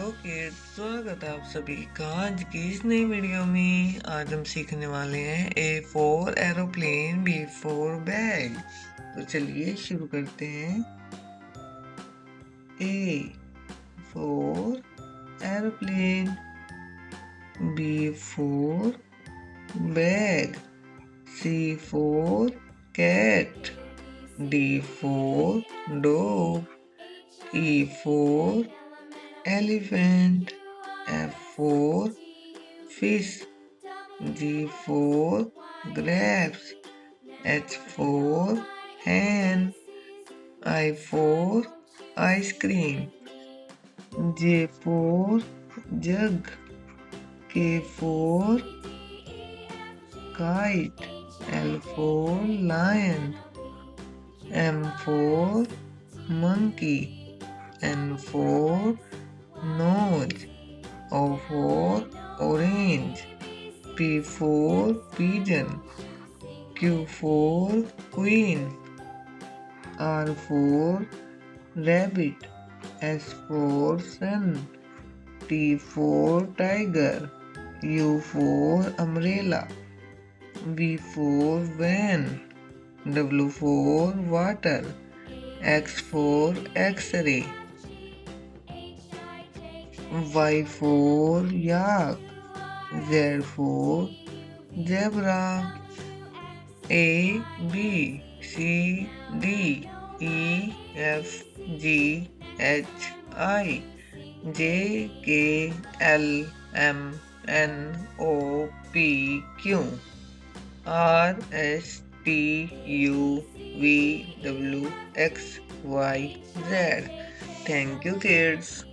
Hello kids, स्वागत है आप सभी का आज की इस नई वीडियो में। आज हम सीखने वाले हैं A for aeroplane, B for bag. तो चलिए शुरू करते हैं। A for aeroplane, B for bag, C for cat, D for dog, E for elephant, F for fish, G for grapes, H for hen, I for ice cream, J for jug, K for kite, L for lion, M for monkey, N for nose, O for orange, P for pigeon, Q for queen, R for rabbit, S for sun, T for tiger, U for umbrella, V for van, W for water, X for X-ray, Y for yak, Z for zebra, A, B, C, D, E, F, G, H, I, J, K, L, M, N, O, P, Q, R, S, T, U, V, W, X, Y, Z. Thank you, kids.